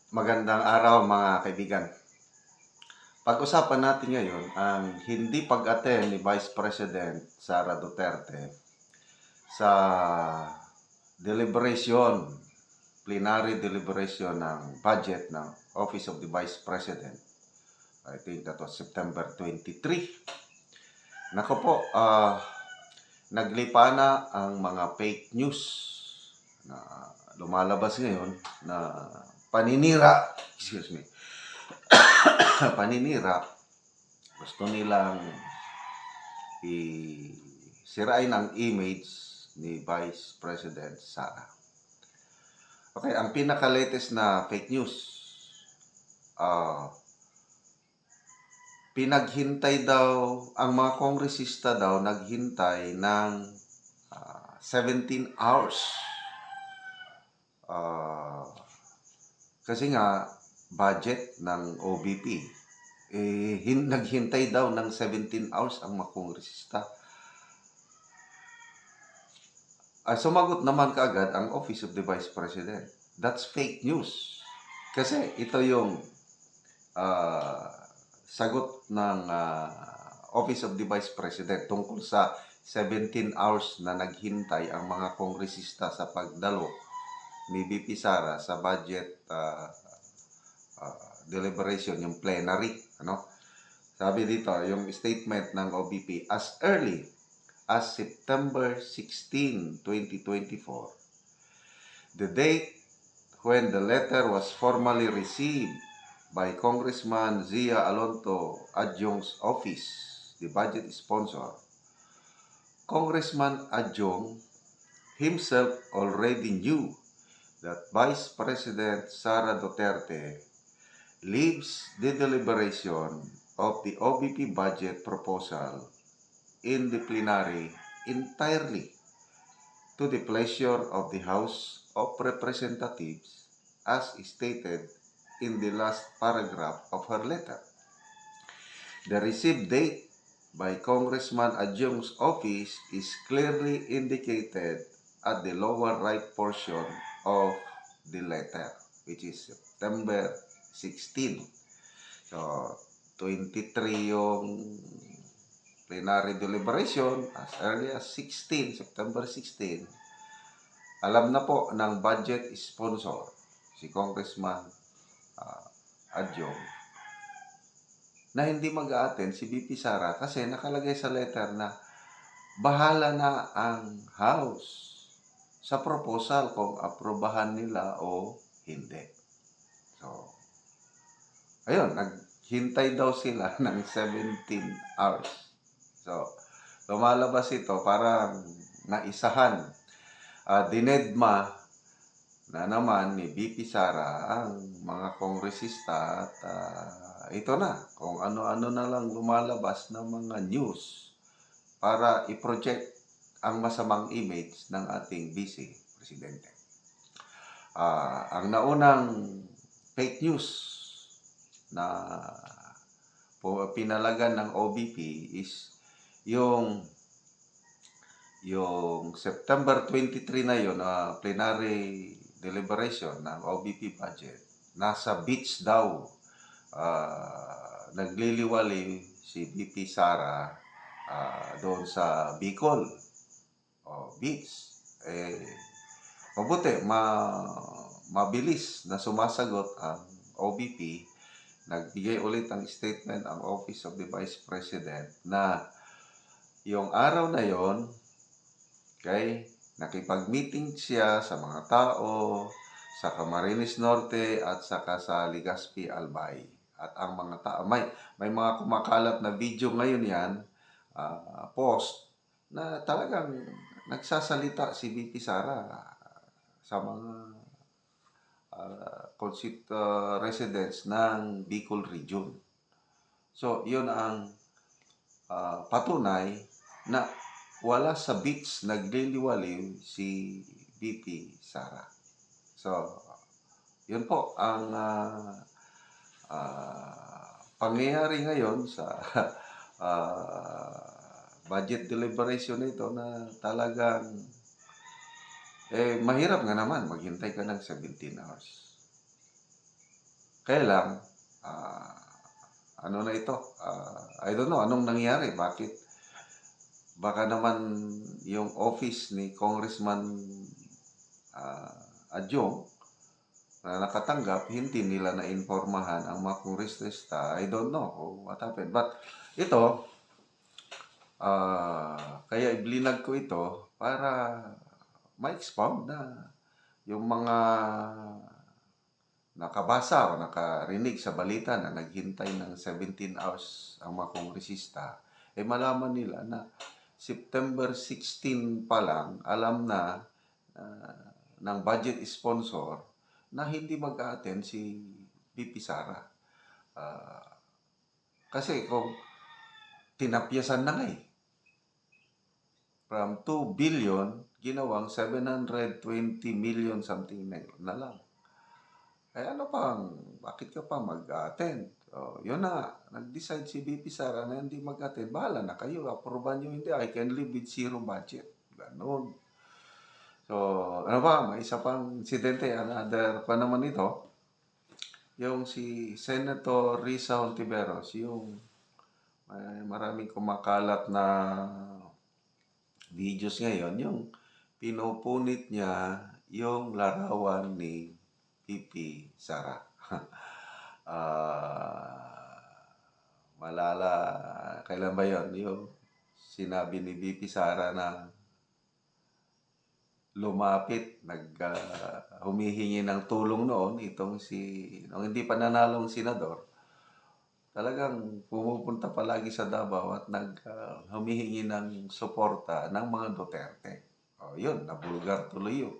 Magandang araw mga kaibigan. Pag-usapan natin ngayon ang hindi pag-attend ni Vice President Sara Duterte sa plenary deliberation ng budget ng Office of the Vice President. I think that was September 23. Nako po, naglipa na ang mga fake news na lumalabas ngayon na paninira, paninira, gusto nilang isirain ang image ni Vice President Sara. Okay, ang pinaka-latest na fake news, pinaghintay daw, ang mga kongresista daw naghintay ng 17 hours. Kasi nga, budget ng OBP, naghintay daw ng 17 hours ang mga kongresista. Sumagot naman kaagad ang Office of the Vice President. That's fake news. Kasi ito yung sagot ng Office of the Vice President tungkol sa 17 hours na naghintay ang mga kongresista sa pagdalo ni VP Sara sa budget deliberation, yung plenary. Sabi dito, yung statement ng OBP, as early as September 16, 2024, the date when the letter was formally received by Congressman Zia Alonto Adjung's office, the budget sponsor, Congressman Adjung himself already knew that Vice President Sara Duterte leaves the deliberation of the OBP budget proposal in the plenary entirely to the pleasure of the House of Representatives as stated in the last paragraph of her letter. The received date by Congressman Adjung's office is clearly indicated at the lower right portion of the letter, which is September 16. So, 23 yung plenary deliberation, as early as September 16, alam na po ng budget sponsor, si Congressman Adjung, na hindi mag-a-attend si VP Sara kasi nakalagay sa letter na bahala na ang House sa proposal kung aprobahan nila o hindi. So, ayun, naghintay daw sila ng 17 hours. So, lumalabas ito parang naisahan. Dinedma na naman ni VP Sara ang mga kongresista at ito na, kung ano-ano na lang lumalabas ng mga news para i-project ang masamang image ng ating Vice Presidente. Ang naunang fake news na pinalagan ng OBP is yung September 23 na yun, plenary deliberation ng OBP budget. Nasa beach daw, nagliliwali si VP Sara doon sa Bicol beach. Mabuti, mabilis na sumasagot ang OBP. Nagbigay ulit ang statement ang Office of the Vice President na yung araw na yon, okay, nakipag-meeting siya sa mga tao sa Camarines Norte at saka sa Legazpi, Albay. At ang mga tao, may mga kumakalat na video ngayon yan, post, na talagang nagsasalita si VP Sara sa mga residents ng Bicol Region. So, yun ang patunay na wala sa beach nagliliwaliw si VP Sara. So, yun po ang pangyayari ngayon sa budget deliberation nito na talagang mahirap nga naman maghintay ka ng 17 hours. Kaya lang, ah, ano na ito, I don't know anong nangyari, bakit baka naman yung office ni Congressman Adjong na nakatanggap, hindi nila na-informahan ang mga kongresista. I don't know what happened. But ito, kaya iblinag ko ito para ma-expound na yung mga nakabasa o nakarinig sa balita na naghintay ng 17 hours ang mga kongresista, malaman nila na September 16 pa lang, alam na ng budget sponsor na hindi mag-a-attend si VP Sara. Kasi kung tinapyasan na nga from 2 billion, ginawang 720 million something na lang. Kaya ano pang, bakit ka pa mag-attend? So, yun na, nag-decide si VP Sara na hindi mag-attend. Bahala na kayo, aproban nyo hindi. I can live with zero budget. Ganon. So, ano ba, may isa pang insidente, another pa naman ito, yung si Senator Risa Hontiveros, yung maraming kumakalat na videos ngayon, yung pinupunit niya yung larawan ni VP Sara. Malala, kailan ba yun? Yung sinabi ni VP Sara na lumapit, humihingi ng tulong noon, nung hindi pa nanalong senador, talagang pumupunta palagi sa Davao at humihingi ng suporta ng mga Duterte. Yun, nabulgar tuloy yun.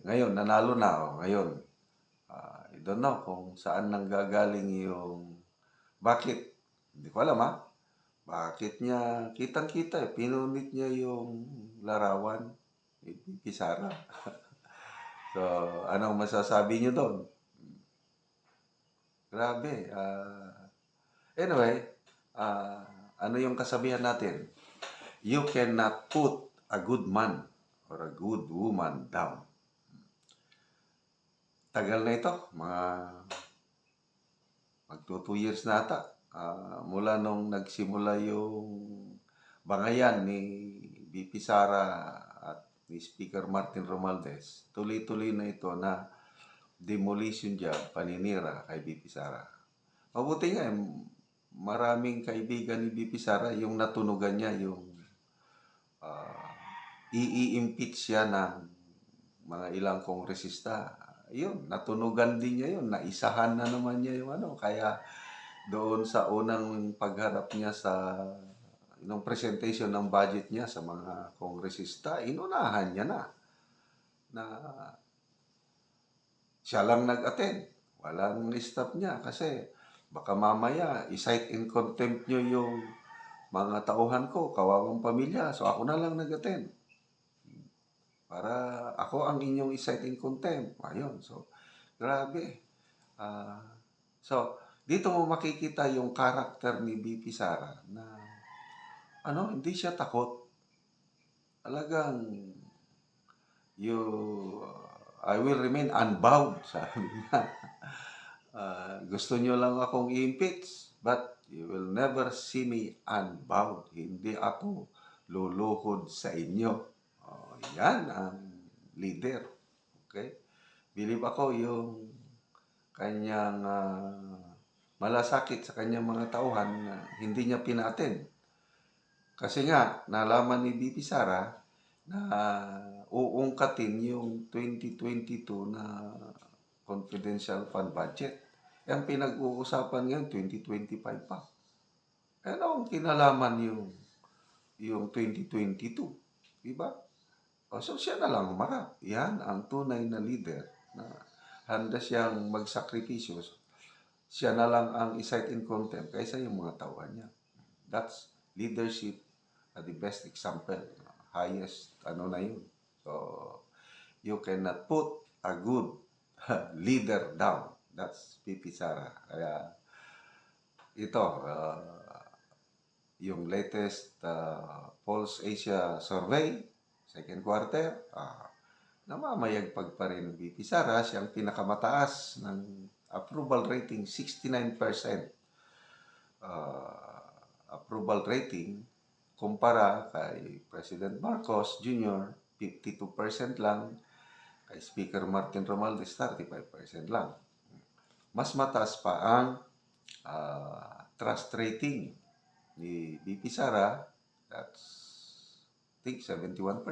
Ngayon, nanalo na. Ngayon, I don't know kung saan nanggagaling yung... Bakit? Hindi ko alam Bakit niya, kitang-kita pinunit niya yung larawan ni VP Sara. So, anong masasabi niyo doon? Grabe. Anyway, ano yung kasabihan natin? You cannot put a good man or a good woman down. Tagal na ito, magto 2 years na ata. Mula nung nagsimula yung bangayan ni VP Sara at ni Speaker Martin Romualdez, tuloy-tuloy na ito na demolition job, paninira kay VP Sara. Mabuti nga, maraming kaibigan ni VP Sara yung natunugan niya, yung i-impeach siya ng mga ilang kongresista. Yun, natunugan din niya yun, naisahan na naman niya yung kaya doon sa unang pagharap niya sa nung presentation ng budget niya sa mga kongresista, inunahan niya na siya lang nag-attend. Walang staff niya kasi baka mamaya i-cite in contempt nyo yung mga tauhan ko, kawawang pamilya. So ako na lang nag-attend. Para ako ang inyong i-cite in contempt. Ayun. So, grabe. So, dito mo makikita yung karakter ni VP Sara na hindi siya takot. Talagang I will remain unbound, sabi niya. Gusto nyo lang akong i-impeach, but you will never see me unbound. Hindi ako luluhod sa inyo. Yan ang leader. Okay? Believe ako yung kanyang malasakit sa kanyang mga tauhan na hindi niya pina-attend. Kasi nga, nalaman ni VP Sara na uungkatin yung 2022 na confidential fund budget. Ang pinag-uusapan ngayon, 2025 pa. Ano ang kinalaman yung 2022? Diba? So siya na lang humarap. Yan ang tunay na leader na handa siyang magsakripisyo. Siya na lang ang i-cite in contempt kaysa yung mga tauhan niya. That's leadership at the best example. Highest, na yun. So, you cannot put a good leader down. That's VP Sara. Kaya, ito, yung latest Pulse Asia survey, second quarter, namamayagpag pa rin ng VP Sara. Siyang pinakamataas ng approval rating, 69% approval rating, kumpara kay President Marcos Jr., 52% lang, kay Speaker Martin Romualdez, 35% lang. Mas mataas pa ang trust rating ni VP Sara, that's I think 71%.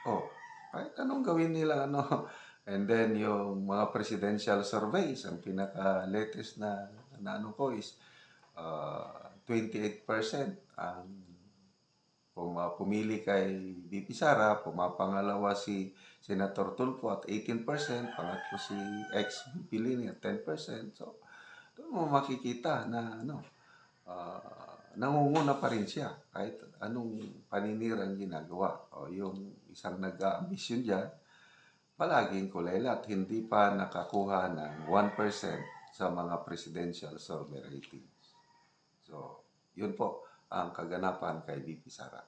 Oh, kahit anong gawin nila, and then yung mga presidential surveys, ang pinaka-latest na ano ko is 28% ang pumili kay VP Sara, pumapangalawa si Senator Tulfo at 18%, pangatlo si ex-VP Lini at 10%. So, doon mo makikita na nangunguna pa rin siya kahit anong paninirang ginagawa. O yung isang nag-aambisyon dyan, palaging kulaylat, hindi pa nakakuha ng 1% sa mga presidential survey ratings. So, yun po ang kaganapan kay VP Sara.